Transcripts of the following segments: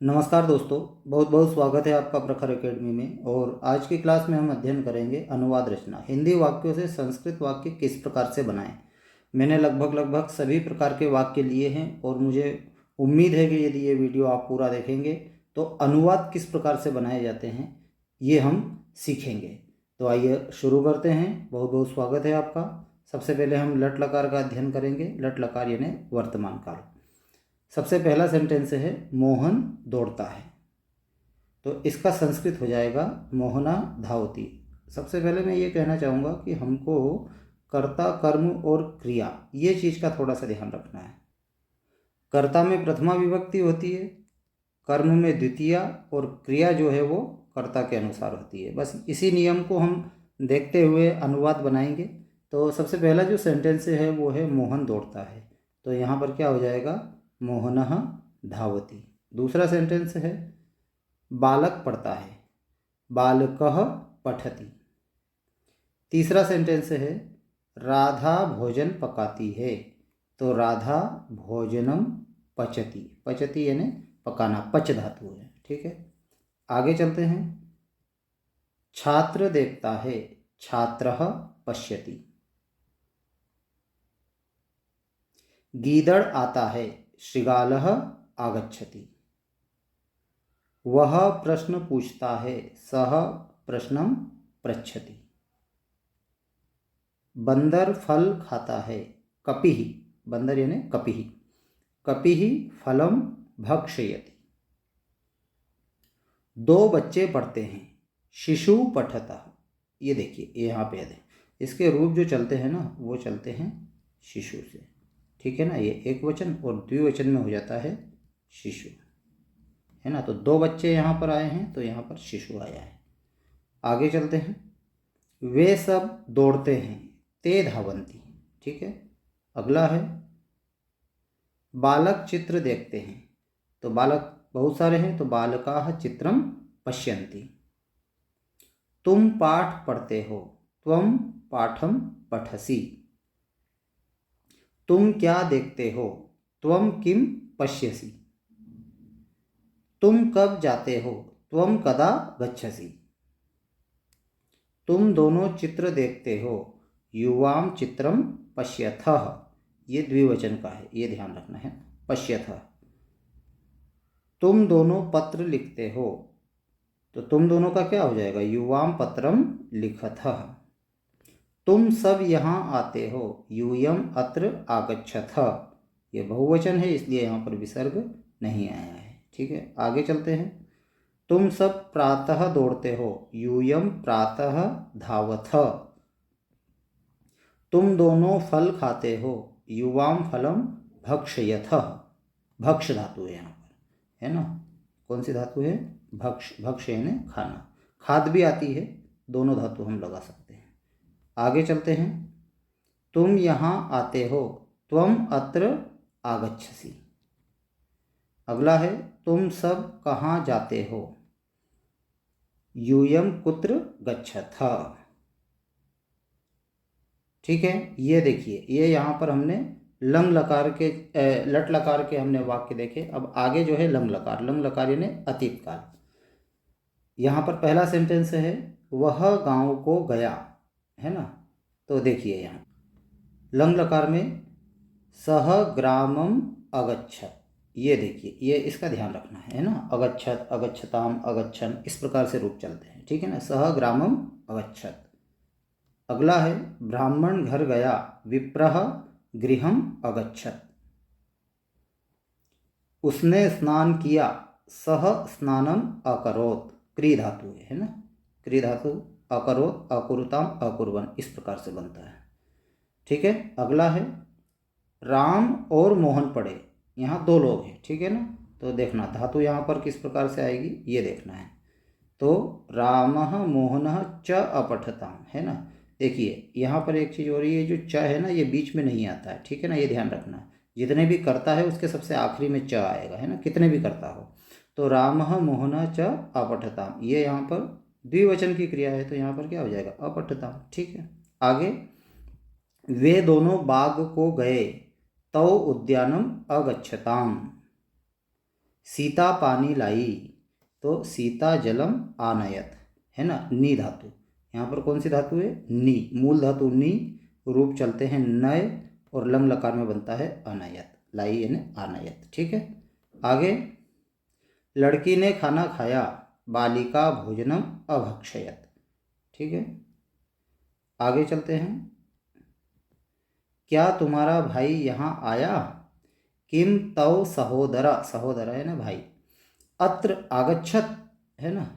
नमस्कार दोस्तों, बहुत बहुत स्वागत है आपका प्रखर एकेडमी में। और आज की क्लास में हम अध्ययन करेंगे अनुवाद रचना। हिंदी वाक्यों से संस्कृत वाक्य किस प्रकार से बनाएं। मैंने लगभग सभी प्रकार के वाक्य लिए हैं और मुझे उम्मीद है कि यदि ये वीडियो आप पूरा देखेंगे तो अनुवाद किस प्रकार से बनाए जाते हैं ये हम सीखेंगे। तो आइए शुरू करते हैं। बहुत बहुत स्वागत है आपका। सबसे पहले हम लट लकार का अध्ययन करेंगे। लट लकार यानी वर्तमान काल। सबसे पहला सेंटेंस है मोहन दौड़ता है, तो इसका संस्कृत हो जाएगा मोहना धावती। सबसे पहले मैं ये कहना चाहूँगा कि हमको कर्ता, कर्म और क्रिया ये चीज़ का थोड़ा सा ध्यान रखना है। कर्ता में प्रथमा विभक्ति होती है, कर्म में द्वितीया और क्रिया जो है वो कर्ता के अनुसार होती है। बस इसी नियम को हम देखते हुए अनुवाद बनाएंगे। तो सबसे पहला जो सेंटेंस है वो है मोहन दौड़ता है, तो यहाँ पर क्या हो जाएगा, मोहनः धावति। दूसरा सेंटेंस है बालक पढ़ता है, बालकः पठति। तीसरा सेंटेंस है राधा भोजन पकाती है, तो राधा भोजनम पचति। पचति यानी पकाना, पच धातु है। ठीक है, आगे चलते हैं। छात्र देखता है, छात्रः पश्यति। गीदड़ आता है, शृगालः आगच्छति। वह प्रश्न पूछता है, सः प्रश्नं पृच्छति। बंदर फल खाता है, कपिः, बंदर यानी कपिः, कपिः फलं भक्षयति। दो बच्चे पढ़ते हैं, शिशु पठतः। ये देखिए यहाँ पे है, इसके रूप जो चलते हैं ना वो चलते हैं शिशु से। ठीक है ना, ये एक वचन और द्विवचन में हो जाता है शिशु, है ना। तो दो बच्चे यहाँ पर आए हैं तो यहाँ पर शिशु आया है। आगे चलते हैं। वे सब दौड़ते हैं, ते धावन्ति। ठीक है, अगला है बालक चित्र देखते हैं, तो बालक बहुत सारे हैं तो बालकाः चित्रम पश्यन्ति। तुम पाठ पढ़ते हो, त्वं पाठं पठसि। तुम क्या देखते हो, त्वं किं पश्यसि। तुम कब जाते हो, त्वं कदा गच्छसि। तुम दोनों चित्र देखते हो, युवाम चित्रम पश्यथः। ये द्विवचन का है, ये ध्यान रखना है, पश्यथः। तुम दोनों पत्र लिखते हो, तो तुम दोनों का क्या हो जाएगा, युवाम पत्रम लिखथः। तुम सब यहाँ आते हो, यूयम अत्र आगच्छथः। ये बहुवचन है इसलिए यहाँ पर विसर्ग नहीं आया है। ठीक है, आगे चलते हैं। तुम सब प्रातः दौड़ते हो, यूयम प्रातः धावथः। तुम दोनों फल खाते हो, युवाम फलम भक्षयथः। भक्ष धातु है यहाँ पर, है ना। कौन सी धातु है, भक्ष। भक्ष यानी खाना, खाद भी आती है, दोनों धातु हम लगा सकते हैं। आगे चलते हैं। तुम यहाँ आते हो, त्वम अत्र आगच्छसि। अगला है तुम सब कहाँ जाते हो, यूयम कुत्र गच्छथः। ठीक है, ये देखिए, ये यहाँ पर हमने लंग लकार के लट लकार के हमने वाक्य देखे। अब आगे जो है लंग लकार। लंग लकार यानी अतीत काल। यहाँ पर पहला सेंटेंस है वह गांव को गया, है ना। तो देखिए यहाँ लंग लकार में सह ग्रामम अगच्छत। ये देखिए, ये इसका ध्यान रखना है ना। अगच्छत, अगच्छताम, अगच्छन, इस प्रकार से रूप चलते हैं। ठीक है ना, सह ग्रामम अगच्छत। अगला है ब्राह्मण घर गया, विप्रः गृहम अगच्छत। उसने स्नान किया, सह स्नानम अकरोत्। क्री धातु है ना, क्री धातु, अकरोत्, अकुरुताम, अकुर्वन्, इस प्रकार से बनता है। ठीक है, अगला है राम और मोहन पढ़े। यहाँ दो लोग हैं, ठीक है ना। तो देखना धातु यहाँ पर किस प्रकार से आएगी ये देखना है। तो रामः मोहनः च अपठताम, है ना। देखिए यहाँ पर एक चीज़ हो रही है, जो च है ना ये बीच में नहीं आता है। ठीक है ना, ये ध्यान रखना। जितने भी करता है उसके सबसे आखिरी में च आएगा, है ना, कितने भी करता हो। तो रामः मोहनः च अपठताम, ये यहाँ पर द्विवचन की क्रिया है तो यहाँ पर क्या हो जाएगा, अपठताम। ठीक है, आगे वे दोनों बाग को गए, तौ उद्यानम अगच्छताम। सीता पानी लाई, तो सीता जलम आनयत, है ना, नी धातु। यहाँ पर कौन सी धातु है? नी, मूल धातु नी, रूप चलते हैं नय और लंग लकार में बनता है अनयत, लाई यानी आनयत। ठीक है, आगे लड़की ने खाना खाया, बालिका भोजनम अभक्षयत। ठीक है, आगे चलते हैं। क्या तुम्हारा भाई यहाँ आया? किम तव सहोदरा, सहोदरा है ना भाई, अत्र आगच्छत, है ना।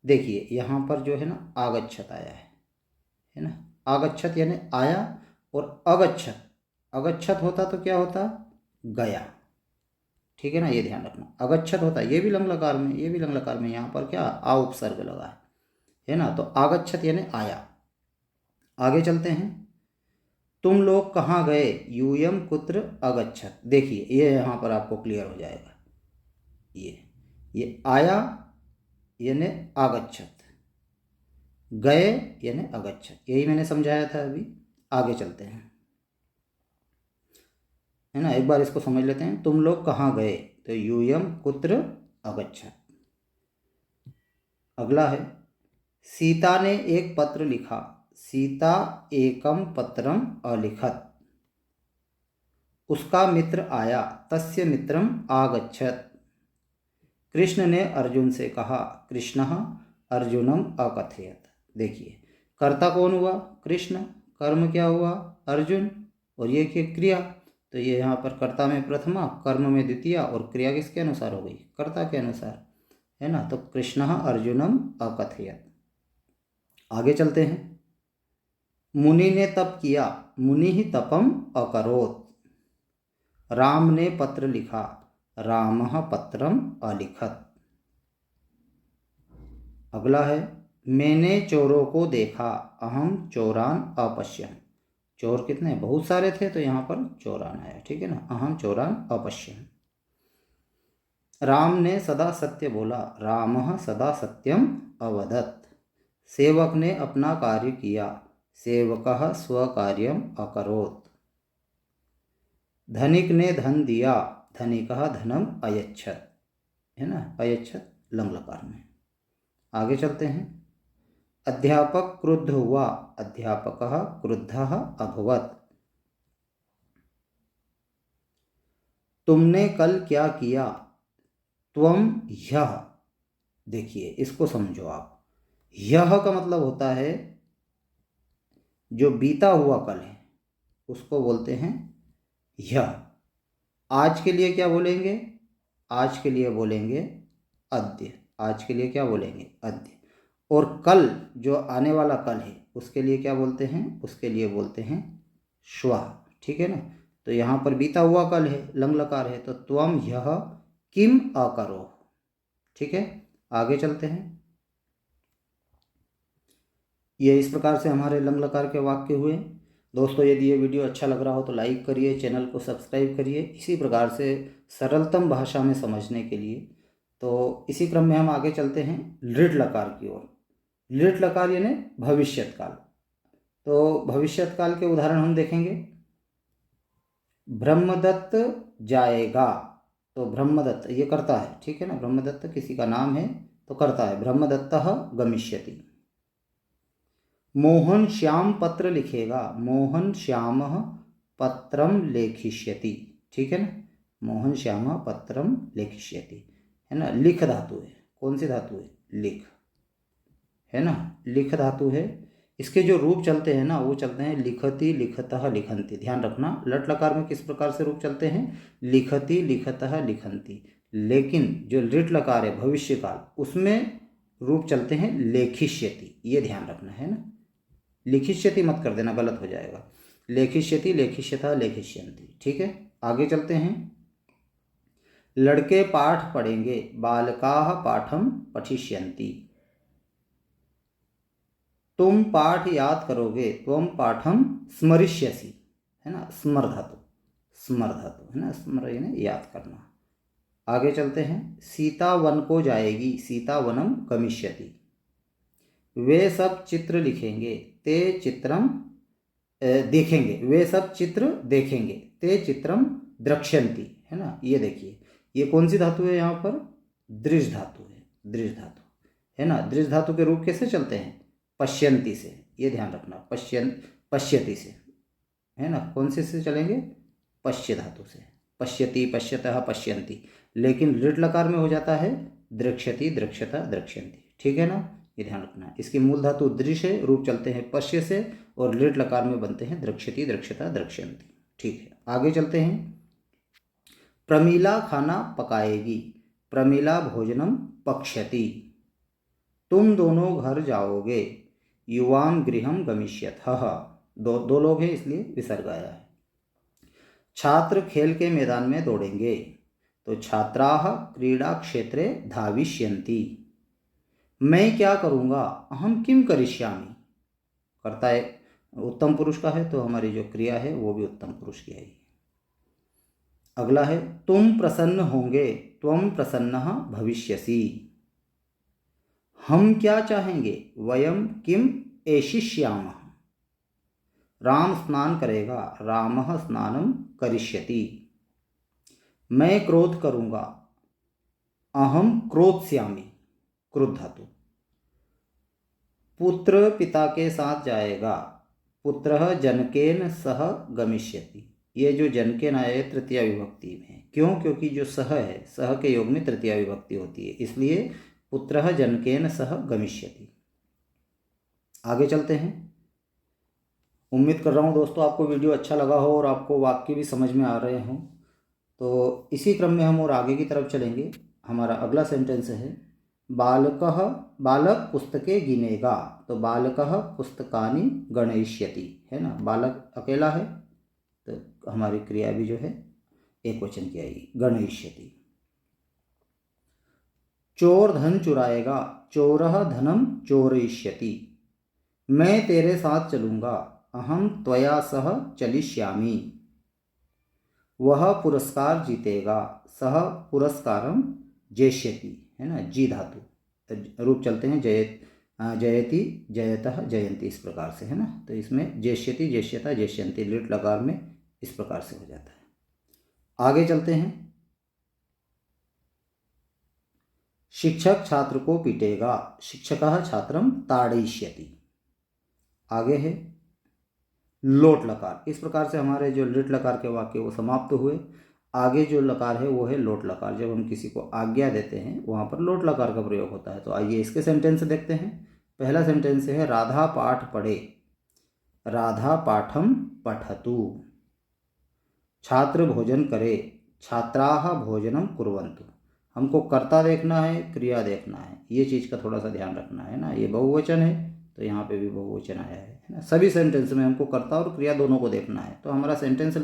देखिए यहाँ पर जो है ना आगच्छत आया है ना, आगच्छत यानी आया, और अगच्छत, अगच्छत होता तो क्या होता? गया। ठीक है ना, ये ध्यान रखना, अगच्छत होता है, ये भी लंग लकार में, ये भी लंग लकार में, यहाँ पर क्या आ उपसर्ग लगा है ना, तो आगच्छत यानी आया। आगे चलते हैं। तुम लोग कहाँ गए? यूयम कुत्र अगच्छत। देखिए ये यहाँ पर आपको क्लियर हो जाएगा, ये आया यानी आगच्छत, गए यानी अगच्छत, यही मैंने समझाया था अभी। आगे चलते हैं, है ना, एक बार इसको समझ लेते हैं। तुम लोग कहाँ गए, तो यूयम कुत्र अगच्छत। अगला है, सीता ने एक पत्र लिखा, सीता एकम पत्रम अलिखत। उसका मित्र आया, तस्य मित्रम आगच्छत। कृष्ण ने अर्जुन से कहा, कृष्णः अर्जुनम अकथयत। देखिए कर्ता कौन हुआ? कृष्ण, कर्म क्या हुआ? अर्जुन, और ये क्या क्रिया, तो ये यहाँ पर कर्ता में प्रथमा, कर्म में द्वितीया, और क्रिया किसके अनुसार हो गई? कर्ता के अनुसार, है ना, तो कृष्णः अर्जुनम अकथयत। आगे चलते हैं। मुनि ने तप किया, मुनि ही तपम अकरोत। राम ने पत्र लिखा, रामः पत्रम अलिखत। अगला है, मैंने चोरों को देखा, अहम चोरान अपश्यम। चोर कितने? बहुत सारे थे, तो यहाँ पर चोरान आया। ठीक है ना, अहम चोरान अपश्यम। राम ने सदा सत्य बोला, रामः सदा सत्यम अवदत्। सेवक ने अपना कार्य किया, सेवकः स्वकार्यम अकरोत्। धनिक ने धन दिया, धनिकः धनम अयच्छत्, है ना, अयच्छत् लंग लकार में। आगे चलते हैं। अध्यापक क्रुद्ध हुआ, अध्यापकः क्रुद्धः अभवत्। तुमने कल क्या किया? त्वम ह्यः। देखिए इसको समझो आप, यह का मतलब होता है जो बीता हुआ कल है उसको बोलते हैं यह। आज के लिए क्या बोलेंगे? आज के लिए बोलेंगे अद्य। आज के लिए क्या बोलेंगे? अद्य। और कल जो आने वाला कल है उसके लिए क्या बोलते हैं? उसके लिए बोलते हैं श्वः। ठीक है ना, तो यहाँ पर बीता हुआ कल है, लंग लकार है, तो त्वम यह किम अकरो। ठीक है, आगे चलते हैं। ये इस प्रकार से हमारे लंग लकार के वाक्य हुए। दोस्तों यदि ये वीडियो अच्छा लग रहा हो तो लाइक करिए, चैनल को सब्सक्राइब करिए, इसी प्रकार से सरलतम भाषा में समझने के लिए। तो इसी क्रम में हम आगे चलते हैं लृट लकार की ओर। लृट लकार यानी भविष्यत काल। तो भविष्यत काल के उदाहरण हम देखेंगे। ब्रह्मदत्त जाएगा, तो ब्रह्मदत्त ये करता है। ठीक है ना, ब्रह्मदत्त किसी का नाम है तो करता है, ब्रह्मदत्तः गमिष्यति। मोहन श्याम पत्र लिखेगा, मोहन श्यामः पत्रम लेखिष्यति। ठीक है ना, मोहन श्यामः पत्रम लेखिष्यति, है ना। लिख धातु है, कौन सी धातु है? लिख, है ना, लिख धातु है। इसके जो रूप चलते हैं ना वो चलते हैं लिखति, लिखतः, लिखन्ति। ध्यान रखना लट लकार में किस प्रकार से रूप चलते हैं? लिखति, लिखतः, लिखन्ति। लेकिन जो लिट लकार है भविष्य काल, उसमें रूप चलते हैं लेखिष्यति। ये ध्यान रखना है ना, लिखिष्यति मत कर देना, गलत हो जाएगा। लेखिष्यति, लेखिष्यतः, लेखिष्यन्ति। ठीक है, आगे चलते हैं। लड़के पाठ पढ़ेंगे, बालकाः पाठम पठिष्यन्ति। तुम पाठ याद करोगे, त्वम पाठम स्मरिष्यसि, है ना, स्मर धातु, स्मर धातु, है ना, स्मर यानी याद करना। आगे चलते हैं। सीता वन को जाएगी, सीता वनम गमिष्यति। वे सब चित्र लिखेंगे, ते चित्रम देखेंगे, वे सब चित्र देखेंगे, ते चित्रम द्रक्ष्यन्ति, है ना। ये देखिए ये कौन सी धातु है यहाँ पर? दृढ़ धातु है, दृढ़ धातु है ना। दृढ़ धातु के रूप कैसे चलते हैं? पश्यंती से, ये ध्यान रखना, पश्यति से, है ना। कौन से चलेंगे? पश्य धातु से, पश्यति, पश्यतः, पश्यन्ति। लेकिन लिट लकार में हो जाता है द्रक्ष्यति, द्रक्ष्यता, द्रक्ष्यन्ति, ठीक है ना। ये ध्यान रखना। इसकी मूल धातु दृश है, रूप चलते हैं पश्य से, और लिट लकार में बनते हैं द्रक्ष्यति, द्रक्ष्यता, द्रक्ष्यन्ति, ठीक है। आगे चलते हैं। प्रमीला खाना पकाएगी, प्रमीला भोजनम पक्ष्यति। तुम दोनों घर जाओगे, युवाम गृहम गमिष्यतः। दो लोग हैं इसलिए विसर्ग आया है। छात्र खेल के मैदान में दौड़ेंगे, तो छात्राः क्रीडा क्षेत्रे धाविष्यन्ति। मैं क्या करूँगा? अहम किम करिष्यामि। करता है उत्तम पुरुष का है, तो हमारी जो क्रिया है वो भी उत्तम पुरुष की है। अगला है तुम प्रसन्न होंगे, त्वम प्रसन्नः भविष्यसि। हम क्या चाहेंगे? वयम किम एशिष्यामः। राम स्नान करेगा, रामः स्नानं करिष्यति। मैं क्रोध करूँगा, अहम क्रोध्यामि, क्रोध धातु। पुत्र पिता के साथ जाएगा, पुत्रः जनकेन सह गमिष्यति। ये जो जनकेन आया है तृतीया विभक्ति में, क्यों? क्योंकि जो सह है, सह के योग में तृतीया विभक्ति होती है, इसलिए पुत्रः जनकेन सह गमिष्यति। आगे चलते हैं। उम्मीद कर रहा हूँ दोस्तों आपको वीडियो अच्छा लगा हो और आपको वाक्य भी समझ में आ रहे हों। तो इसी क्रम में हम और आगे की तरफ चलेंगे। हमारा अगला सेंटेंस है बालकः, बालक पुस्तकें गिनेगा, तो बालकः पुस्तकानि गणयिष्यति, है ना। बालक अकेला है तो हमारी क्रिया भी जो है एक वचन की आएगी, गणयिष्यति। चोर धन चुराएगा, चोरः धनम चोरयिष्यति। मैं तेरे साथ चलूँगा, अहम त्वया सह चलिष्यामि। वह पुरस्कार जीतेगा, सह पुरस्कारम जेष्यति, है ना। जी धातु रूप चलते हैं जयति, जयतः, जयंती, इस प्रकार से, है ना। तो इसमें जेष्यति, जेष्यता, जेष्यन्ति लिट लकार में इस प्रकार से हो जाता है। आगे चलते हैं। शिक्षक छात्र को पीटेगा, शिक्षकः छात्रम ताड़यिष्यति। आगे है लोट लकार। इस प्रकार से हमारे जो लिट लकार के वाक्य वो समाप्त हुए। आगे जो लकार है वो है लोट लकार। जब हम किसी को आज्ञा देते हैं वहाँ पर लोट लकार का प्रयोग होता है। तो आइए इसके सेंटेंस देखते हैं। पहला सेंटेंस है राधा पाठ पढ़े, राधा पाठम पठतु। छात्र भोजन करे, छात्राः भोजनम कुर्वन्तु। हमको कर्ता देखना है, क्रिया देखना है, ये चीज़ का थोड़ा सा ध्यान रखना है ना। ये बहुवचन है तो यहाँ पे भी बहुवचन आया है ना। सभी सेंटेंस में हमको कर्ता और क्रिया दोनों को देखना है, तो हमारा सेंटेंस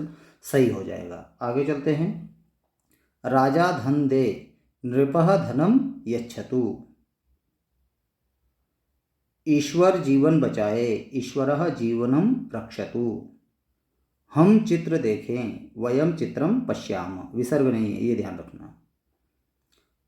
सही हो जाएगा। आगे चलते हैं। राजा धन दे, नृपः धनम यच्छतु। ईश्वर जीवन बचाए, ईश्वरः जीवनम रक्षतु। हम चित्र देखें, वयम चित्रम पश्याम। विसर्ग नहीं है, ये ध्यान रखना।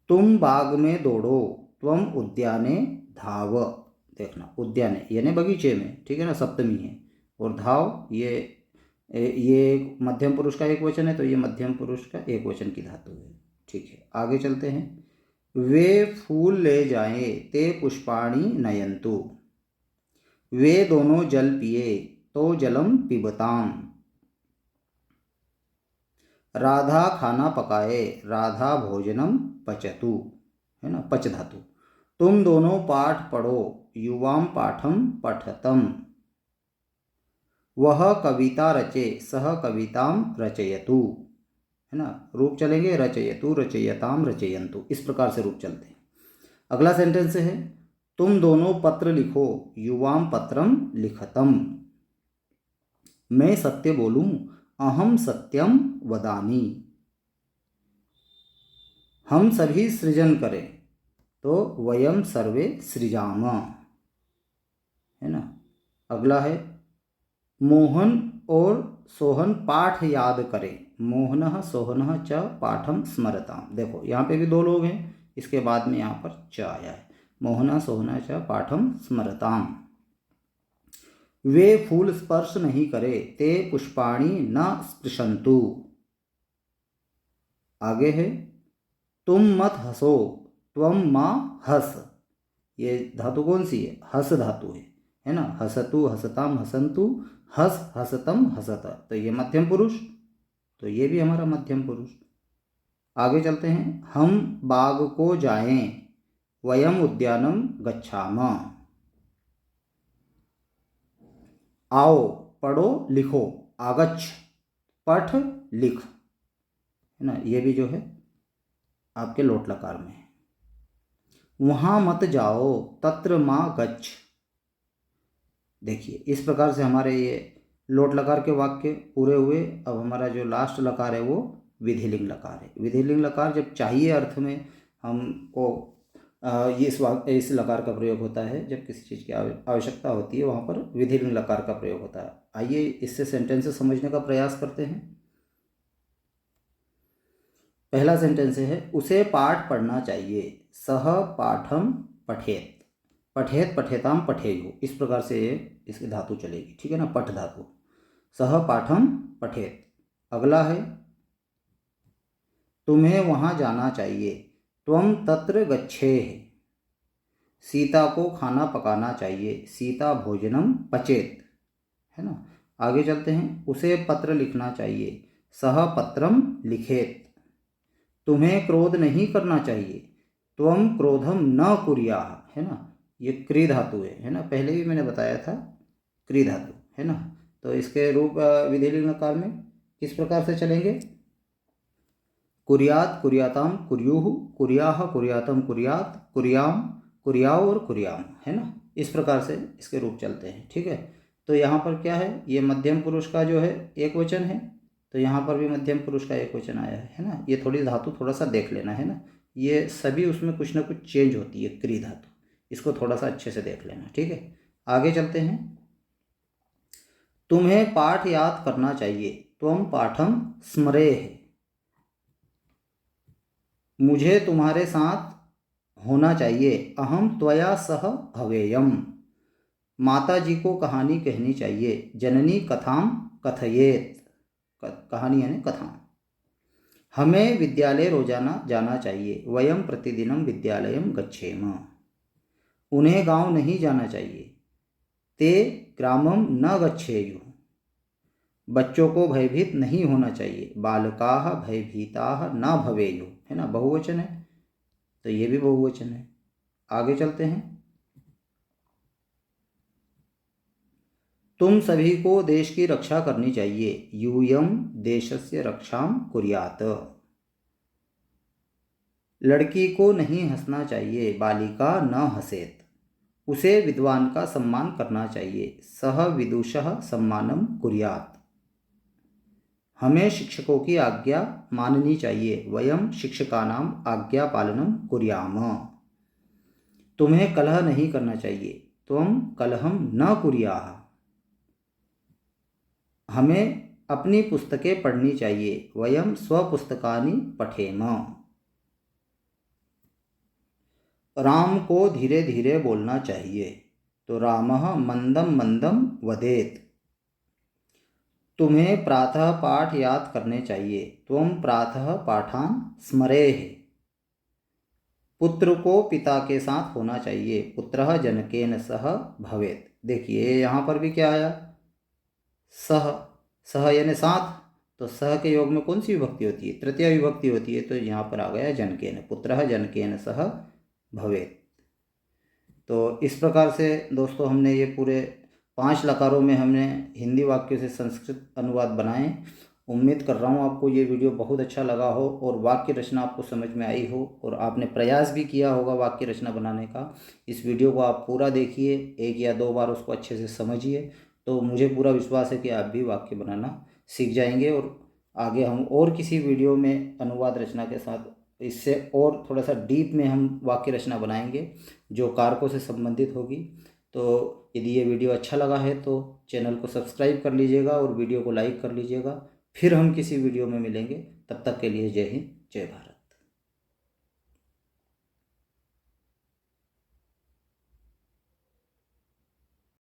तुम बाग में दौड़ो, त्वम उद्याने धाव। देखना उद्याने यानी बगीचे में, ठीक है ना, सप्तमी है। और धाव ये मध्यम पुरुष का एक वचन है, तो ये मध्यम पुरुष का एक वचन की धातु है, ठीक है। आगे चलते हैं। वे फूल ले जाएं, ते पुष्पाणि नयन्तु। वे दोनों जल पिए, तो जलम पिबताम। राधा खाना पकाए, राधा भोजनम पचतु, है ना, पच धातु। तुम दोनों पाठ पढ़ो, युवाम पाठम पठतम। वह कविता रचे, सह कविताम रचयतु, है ना। रूप चलेंगे रचयतु, रचयताम, रचयन्तु, इस प्रकार से रूप चलते हैं। अगला सेंटेंस है तुम दोनों पत्र लिखो, युवाम पत्रम लिखतम। मैं सत्य बोलूं, अहम सत्यम वदामि। हम सभी सृजन करें, तो वयम सर्वे सृजाम, है ना। अगला है मोहन और सोहन पाठ याद करें, मोहनः सोहनः च पाठम स्मरताम। देखो यहाँ पे भी दो लोग हैं, इसके बाद में यहाँ पर च आया है। मोहनः सोहनः च पाठम स्मरताम। वे फूल स्पर्श नहीं करे, ते पुष्पाणि न स्पृशन्तु। आगे है तुम मत हंसो, त्वम माँ हंस। ये धातु कौन सी है? हस धातु है ना। हसतु हसताम हसंतु, हस हसतम हसत, तो ये मध्यम पुरुष, तो ये भी हमारा मध्यम पुरुष। आगे चलते हैं। हम बाग को जाएं, वयम उद्यानम गच्छामः। आओ, पढ़ो, लिखो, आगच्छ, पठ, लिख, है ना। ये भी जो है आपके लोट लकार में है। वहां मत जाओ, तत्र माँ गच्छ। देखिए इस प्रकार से हमारे ये लोट लकार के वाक्य पूरे हुए। अब हमारा जो लास्ट लकार है वो विधिलिंग लकार है। विधिलिंग लकार जब चाहिए अर्थ में हमको ये इस लकार का प्रयोग होता है, जब किसी चीज़ की आवश्यकता होती है वहाँ पर विधिलिंग लकार का प्रयोग होता है। आइए इससे सेंटेंस समझने का प्रयास करते हैं। पहला सेंटेंस है, उसे पाठ पढ़ना चाहिए, सह पाठम पठेत। पठेत पठेताम पठेयु, इस प्रकार से इसकी धातु चलेगी, ठीक है ना, पठ धातु। सह पाठम पठेत। अगला है, तुम्हें वहां जाना चाहिए, त्वम तत्र गच्छेः। सीता को खाना पकाना चाहिए, सीता भोजनम पचेत, है ना। आगे चलते हैं। उसे पत्र लिखना चाहिए, सह पत्रम लिखेत। तुम्हें क्रोध नहीं करना चाहिए, त्वम क्रोधम न कुर्याः, है ना। ये क्री धातु है ना, पहले भी मैंने बताया था क्री धातु, है ना। तो इसके रूप विधिलिंग लकार में किस प्रकार से चलेंगे? कुर्यात कुर्याताम कुर्युः, कुर्याः कुर्यातम कुर्यात, कुर्याम कुर्याओ और कुर्याम, है ना। इस प्रकार से इसके रूप चलते हैं, ठीक है। तो यहाँ पर क्या है, ये मध्यम पुरुष का जो है एक वचन है, तो यहाँ पर भी मध्यम पुरुष का एक वचन आया है ना। ये थोड़ी धातु थोड़ा सा देख लेना, है ना। ये सभी उसमें कुछ ना कुछ चेंज होती है, क्री धातु, इसको थोड़ा सा अच्छे से देख लेना, ठीक है। आगे चलते हैं। तुम्हें पाठ याद करना चाहिए, त्वम पाठम स्मरेः। मुझे तुम्हारे साथ होना चाहिए, अहम त्वया सह भवेयम। माता जी को कहानी कहनी चाहिए, जननी कथाम कथयेत। कहानी यानी कथा। हमें विद्यालय रोजाना जाना चाहिए, वयम प्रतिदिनम विद्यालयम गच्छेम। उन्हें गांव नहीं जाना चाहिए, ते ग्रामम न गच्छेयुः। बच्चों को भयभीत नहीं होना चाहिए, बालकाः भयभीताः न भवेयुः, है ना, बहुवचन है, तो ये भी बहुवचन है। आगे चलते हैं। तुम सभी को देश की रक्षा करनी चाहिए, यूयम देशस्य रक्षाम कुर्यात। लड़की को नहीं हंसना चाहिए, बालिका न हंसेत। उसे विद्वान का सम्मान करना चाहिए, सह विदुषः सम्मानम कुर्यात। हमें शिक्षकों की आज्ञा माननी चाहिए, वयम शिक्षकानाम आज्ञा पालनम कुर्याम। तुम्हें कलह नहीं करना चाहिए, त्वम कलहम न कुर्याः। हमें अपनी पुस्तकें पढ़नी चाहिए, वयम स्वपुस्तकानि पठेम। राम को धीरे धीरे बोलना चाहिए, तो रामः मंदम मंदम वदेत। तुम्हें प्रातः पाठ याद करने चाहिए, त्वम प्रातः पाठान स्मरेः। पुत्र को पिता के साथ होना चाहिए, पुत्रः जनकेन सह भवेत्। देखिए यहाँ पर भी क्या आया, सह, सह यानी साथ, तो सह के योग में कौन सी विभक्ति होती है? तृतीय विभक्ति होती है, तो यहाँ पर आ गया जनकेन, पुत्रः जनकेन सह भवेत्। तो इस प्रकार से दोस्तों हमने ये पूरे 5 लकारों में हमने हिंदी वाक्यों से संस्कृत अनुवाद बनाए। उम्मीद कर रहा हूँ आपको ये वीडियो बहुत अच्छा लगा हो और वाक्य रचना आपको समझ में आई हो और आपने प्रयास भी किया होगा वाक्य रचना बनाने का। इस वीडियो को आप पूरा देखिए, 1 या 2 बार उसको अच्छे से समझिए, तो मुझे पूरा विश्वास है कि आप भी वाक्य बनाना सीख जाएंगे। और आगे हम और किसी वीडियो में अनुवाद रचना के साथ इससे और थोड़ा सा डीप में हम वाक्य रचना बनाएंगे जो कारकों से संबंधित होगी। तो यदि ये वीडियो अच्छा लगा है तो चैनल को सब्सक्राइब कर लीजिएगा और वीडियो को लाइक कर लीजिएगा। फिर हम किसी वीडियो में मिलेंगे, तब तक के लिए जय हिंद, जय भारत।